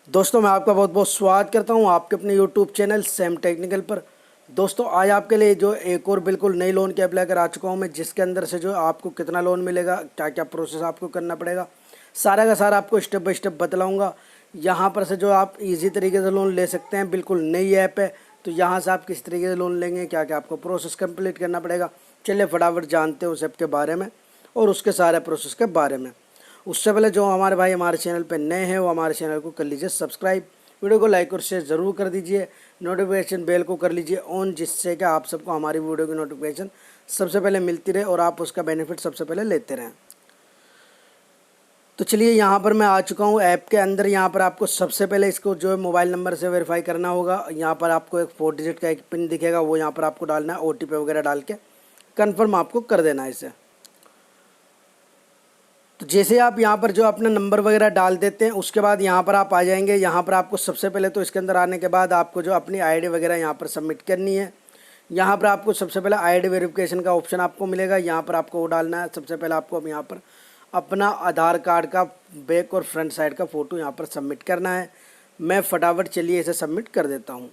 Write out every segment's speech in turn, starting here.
दोस्तों मैं आपका बहुत बहुत स्वागत करता हूं आपके अपने YouTube चैनल सेम टेक्निकल पर। दोस्तों आज आपके लिए जो एक और बिल्कुल नई लोन की अप्लाई कर आ चुका हूं मैं, जिसके अंदर से जो आपको कितना लोन मिलेगा, क्या क्या प्रोसेस आपको करना पड़ेगा, सारा का सारा आपको स्टेप बाय स्टेप बतलाऊँगा। यहाँ पर से जो आप ईजी तरीके से लोन ले सकते हैं, बिल्कुल नई ऐप है। तो यहाँ से आप किस तरीके से लोन लेंगे, क्या क्या आपको प्रोसेस कम्प्लीट करना पड़ेगा, चलिए फटाफट जानते हैं उस ऐप के बारे में और उसके सारे प्रोसेस के बारे में। उससे पहले जो हमारे भाई हमारे चैनल पर नए हैं वो हमारे चैनल को कर लीजिए सब्सक्राइब, वीडियो को लाइक और शेयर ज़रूर कर दीजिए, नोटिफिकेशन बेल को कर लीजिए ऑन, जिससे कि आप सबको हमारी वीडियो की नोटिफिकेशन सबसे पहले मिलती रहे और आप उसका बेनिफिट सबसे पहले लेते रहें। तो चलिए यहाँ पर मैं आ चुका हूँ ऐप के अंदर। यहाँ पर आपको सबसे पहले इसको जो है मोबाइल नंबर से वेरीफाई करना होगा। यहाँ पर आपको एक 4 डिजिट का एक पिन दिखेगा, वो यहाँ पर आपको डालना है, OTP वगैरह डाल के कन्फर्म आपको कर देना है इसे। तो जैसे आप यहाँ पर जो अपना नंबर वगैरह डाल देते हैं, उसके बाद यहाँ पर आप आ जाएंगे। यहाँ पर आपको सबसे पहले तो इसके अंदर आने के बाद आपको जो अपनी आईडी वगैरह यहाँ पर सबमिट करनी है। यहाँ पर आपको सबसे पहले आईडी वेरिफिकेशन का ऑप्शन आपको मिलेगा, यहाँ पर आपको वो डालना है। सबसे पहले आपको अब यहाँ पर अपना आधार कार्ड का बैक और फ्रंट साइड का फ़ोटो यहाँ पर सबमिट करना है। मैं फटाफट चलिए इसे सबमिट कर देता हूँ।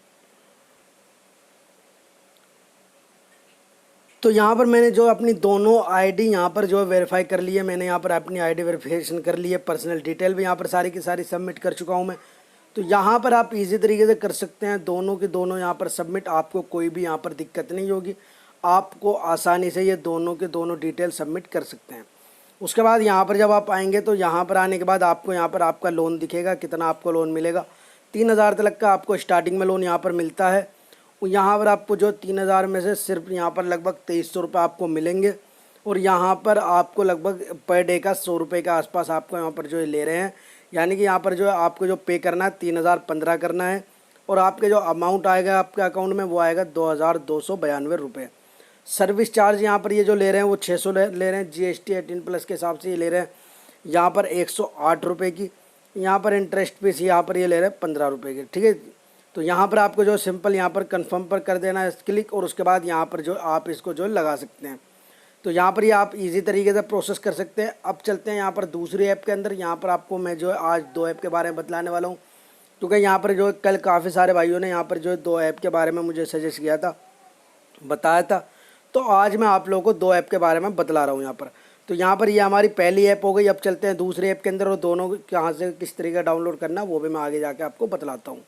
तो यहाँ पर मैंने जो अपनी दोनों आईडी यहाँ पर जो वेरीफाई कर ली है, मैंने यहाँ पर अपनी आईडी वेरिफिकेशन कर ली है। पर्सनल डिटेल भी यहाँ पर सारी की सारी सबमिट कर चुका हूँ मैं। तो यहाँ पर आप इजी तरीके से कर सकते हैं, दोनों के दोनों यहाँ पर सबमिट, आपको कोई भी यहाँ पर दिक्कत नहीं होगी। आपको आसानी से ये दोनों के दोनों डिटेल सबमिट कर सकते हैं। उसके बाद यहाँ पर जब आप आएंगे तो यहाँ पर आने के बाद आपको यहाँ पर आपका लोन दिखेगा, कितना आपको लोन मिलेगा। 3,000 तक का आपको स्टार्टिंग में लोन यहाँ पर मिलता है। यहाँ पर आपको जो 3,000 में से सिर्फ यहाँ पर लगभग 2,300 रुपये आपको मिलेंगे। और यहाँ पर आपको लगभग पर डे का 100 रुपये के आसपास आपको यहाँ पर जो ले रहे हैं। यानी कि यहाँ पर जो आपको जो पे करना है 3,015 करना है, और आपके जो अमाउंट आएगा आपके अकाउंट में वो आएगा 2,292 रुपये। सर्विस चार्ज यहाँ पर ये जो ले रहे हैं वो 600 ले रहे हैं, GST 18+ के हिसाब से ये ले रहे हैं यहाँ पर 108 रुपये की। यहाँ पर इंटरेस्ट फीस यहाँ पर ये ले रहे हैं 15 रुपये की, ठीक है। तो यहाँ पर आपको जो सिंपल यहाँ पर कंफर्म पर कर देना है क्लिक, और उसके बाद यहाँ पर जो आप इसको जो लगा सकते हैं। तो यहाँ पर ये आप इजी तरीके से प्रोसेस कर सकते हैं। अब चलते हैं यहाँ पर दूसरी ऐप के अंदर। यहाँ पर आपको मैं जो आज 2 ऐप के बारे में बतलाने वाला हूँ, क्योंकि यहाँ पर जो कल काफ़ी सारे भाइयों ने यहाँ पर जो 2 ऐप के बारे में मुझे सजेस्ट किया था, बताया था। तो आज मैं आप लोगों को 2 ऐप के बारे में बतला रहा हूँ यहाँ पर। तो यहाँ पर ये हमारी पहली ऐप हो गई। अब चलते हैं दूसरी ऐप के अंदर, और दोनों कहाँ से किस तरीके डाउनलोड करना वो भी मैं आगे जाके आपको बतलाता हूँ।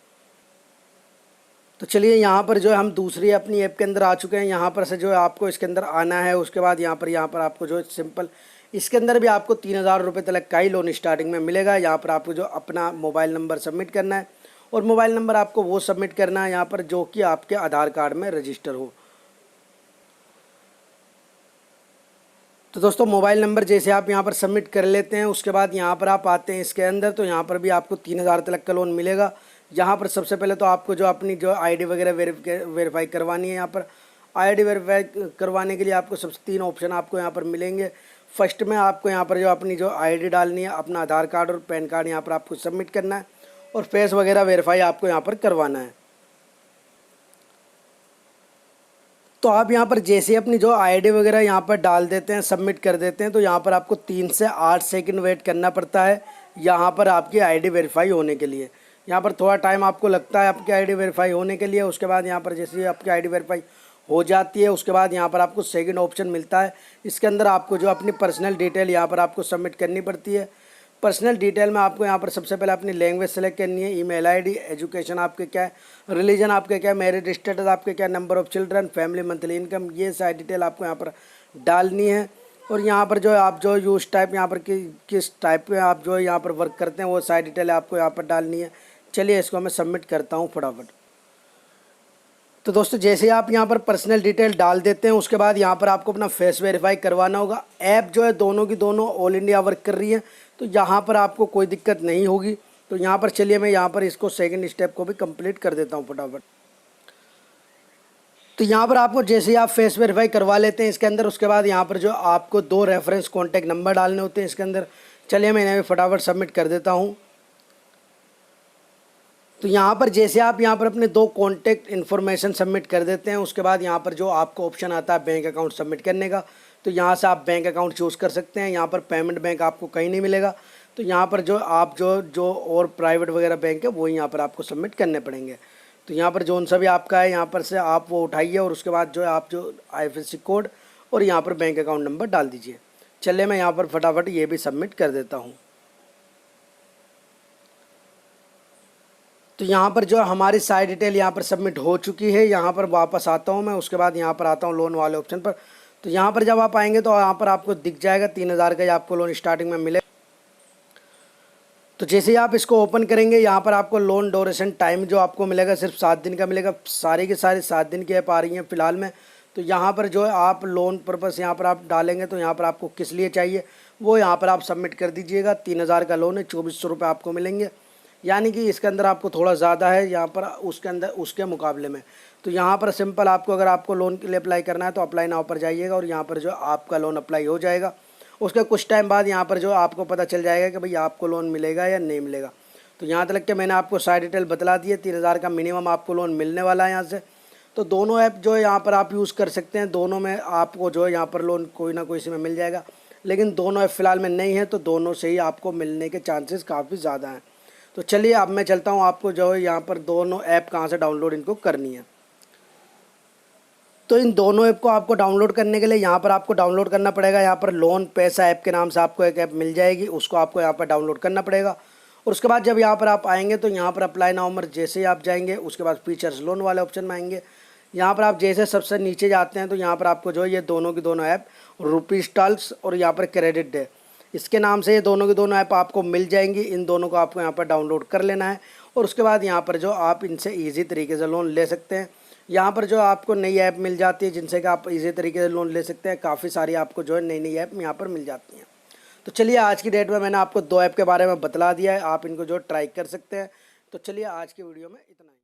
तो चलिए यहाँ पर जो है हम दूसरी अपनी ऐप के अंदर आ चुके हैं। यहाँ पर से जो है आपको इसके अंदर आना है। उसके बाद यहाँ पर आपको जो सिंपल इसके अंदर भी आपको 3,000 रुपये तक का ही लोन स्टार्टिंग में मिलेगा। यहाँ पर आपको जो अपना मोबाइल नंबर सबमिट करना है, और मोबाइल नंबर आपको वो सबमिट करना है यहाँ पर जो कि आपके आधार कार्ड में रजिस्टर हो। तो दोस्तों मोबाइल नंबर जैसे आप यहाँ पर सबमिट कर लेते हैं, उसके बाद यहाँ पर आप आते हैं इसके अंदर। तो यहाँ पर भी आपको 3,000 तक का लोन मिलेगा। यहाँ पर सबसे पहले तो आपको जो अपनी जो आईडी वगैरह वेरीफाई करवानी है। यहाँ पर आईडी वेरीफाई करवाने के लिए आपको सबसे 3 ऑप्शन आपको यहाँ पर मिलेंगे। फर्स्ट में आपको यहाँ पर जो अपनी जो आईडी डालनी है, अपना आधार कार्ड और पैन कार्ड यहाँ पर आपको सबमिट करना है, और फेस वगैरह वेरीफाई आपको यहाँ पर करवाना है। तो आप यहाँ पर जैसे अपनी जो आईडी वगैरह यहाँ पर डाल देते हैं, सबमिट कर देते हैं, तो यहाँ पर आपको 3 से 8 सेकंड वेट करना पड़ता है यहाँ पर आपकी आईडी वेरीफाई होने के लिए। यहाँ पर थोड़ा टाइम आपको लगता है आपकी आईडी वेरीफाई होने के लिए। उसके बाद यहाँ पर जैसे आपकी आईडी वेरीफाई हो जाती है, उसके बाद यहाँ पर आपको सेकंड ऑप्शन मिलता है। इसके अंदर आपको जो अपनी पर्सनल डिटेल यहाँ पर आपको सबमिट करनी पड़ती है। पर्सनल डिटेल में आपको यहाँ पर सबसे पहले अपनी लैंग्वेज सेलेक्ट करनी है, ईमेल आईडी, एजुकेशन आपके क्या है, रिलीजन आपके क्या है, मैरिड स्टेटस आपके क्या, number of children, family monthly income, ये सारी डिटेल आपको यहाँ पर डालनी है। और यहाँ पर जो आप जो यूज टाइप यहाँ पर किस टाइप में आप जो यहाँ पर वर्क करते हैं वो सारी डिटेल आपको यहाँ पर डालनी है। चलिए इसको मैं सबमिट करता हूँ फटाफट। तो दोस्तों जैसे आप यहाँ पर पर्सनल डिटेल डाल देते हैं, उसके बाद यहाँ पर आपको अपना फेस वेरीफाई करवाना होगा। ऐप जो है दोनों की दोनों ऑल इंडिया वर्क कर रही है, तो यहाँ पर आपको कोई दिक्कत नहीं होगी। तो यहाँ पर चलिए मैं यहाँ पर इसको सेकंड स्टेप को भी कंप्लीट कर देता हूँ फटाफट। तो यहाँ पर आपको जैसे ही आप फेस वेरीफाई करवा लेते हैं इसके अंदर, उसके बाद यहाँ पर जो आपको 2 रेफरेंस कॉन्टैक्ट नंबर डालने होते हैं इसके अंदर। चलिए मैं इन्हें फटाफट सबमिट कर देता हूँ। तो यहाँ पर जैसे आप यहाँ पर अपने 2 कॉन्टैक्ट इन्फॉर्मेशन सबमिट कर देते हैं, उसके बाद यहाँ पर जो आपको ऑप्शन आता है बैंक अकाउंट सबमिट करने का, तो यहाँ से आप बैंक अकाउंट चूज़ कर सकते हैं। यहाँ पर पेमेंट बैंक आपको कहीं नहीं मिलेगा। तो यहाँ पर जो आप जो और प्राइवेट वगैरह बैंक है वो यहाँ पर आपको सबमिट करने पड़ेंगे। तो यहाँ पर जो सा भी आपका है यहाँ पर से आप वो उठाइए और उसके बाद जो है आप जो IFSC कोड और यहाँ पर बैंक अकाउंट नंबर डाल दीजिए। चलिए मैं यहाँ पर फटाफट ये भी सबमिट कर देता हूँ। तो यहाँ पर जो हमारी सारी डिटेल यहाँ पर सबमिट हो चुकी है। यहाँ पर वापस आता हूँ मैं, उसके बाद यहाँ पर आता हूँ लोन वाले ऑप्शन पर। तो यहाँ पर जब आप आएंगे तो यहाँ पर आपको दिख जाएगा 3,000 का आपको लोन स्टार्टिंग में मिले। तो जैसे ही आप इसको ओपन करेंगे यहाँ पर आपको लोन ड्यूरेशन टाइम जो आपको मिलेगा सिर्फ 7 दिन का मिलेगा। सारी की सारी 7 दिन की ऐप आ रही हैं फ़िलहाल में। तो यहाँ पर जो है आप लोन पर्पस यहाँ पर आप डालेंगे तो यहाँ पर आपको किस लिए चाहिए वो यहाँ पर आप सबमिट कर दीजिएगा। 3,000 का लोन है, 2,400 रुपये आपको मिलेंगे, यानी कि इसके अंदर आपको थोड़ा ज़्यादा है यहाँ पर उसके अंदर उसके मुकाबले में। तो यहाँ पर सिंपल आपको अगर आपको लोन के लिए अप्लाई करना है तो अप्लाई नाउ पर जाइएगा और यहाँ पर जो आपका लोन अप्लाई हो जाएगा। उसके कुछ टाइम बाद यहाँ पर जो आपको पता चल जाएगा कि भाई आपको लोन मिलेगा या नहीं मिलेगा। तो यहाँ तक के मैंने आपको सारी डिटेल बतला दी है। 3,000 का मिनिमम आपको लोन मिलने वाला है यहाँ से। तो दोनों ऐप जो है यहाँ पर आप यूज़ कर सकते हैं, दोनों में आपको जो है यहाँ पर लोन कोई ना कोई इसमें मिल जाएगा। लेकिन दोनों ऐप फ़िलहाल में नहीं है तो दोनों से ही आपको मिलने के चांसेस काफ़ी ज़्यादा हैं। तो चलिए अब मैं चलता हूँ आपको जो है यहाँ पर दोनों ऐप कहाँ से डाउनलोड इनको करनी है। तो इन दोनों ऐप को आपको डाउनलोड करने के लिए यहाँ पर आपको डाउनलोड करना पड़ेगा। यहाँ पर लोन पैसा ऐप के नाम से आपको एक ऐप मिल जाएगी, उसको आपको यहाँ पर डाउनलोड करना पड़ेगा। और उसके बाद जब यहाँ पर आप आएंगे तो यहाँ पर अप्लाई नाउ पर जैसे ही आप जाएंगे उसके बाद फीचर्स लोन वाले ऑप्शन में आएंगे। यहाँ पर आप जैसे सबसे नीचे जाते हैं तो यहाँ पर आपको जो है ये दोनों की दोनों ऐप रुपीस्टाल्स और यहाँ पर क्रेडिट डे इसके नाम से ये दोनों की दोनों ऐप आपको मिल जाएंगी। इन दोनों को आपको यहाँ पर डाउनलोड कर लेना है और उसके बाद यहाँ पर जो आप इनसे ईजी तरीके से लोन ले सकते हैं। यहाँ पर जो आपको नई ऐप मिल जाती है जिनसे कि आप इजी तरीके से लोन ले सकते हैं। काफ़ी सारी आपको जो है नई नई ऐप यहाँ पर मिल जाती हैं। तो चलिए आज की डेट में मैंने आपको 2 ऐप के बारे में बतला दिया है, आप इनको जो ट्राई कर सकते हैं। तो चलिए आज की वीडियो में इतना ही।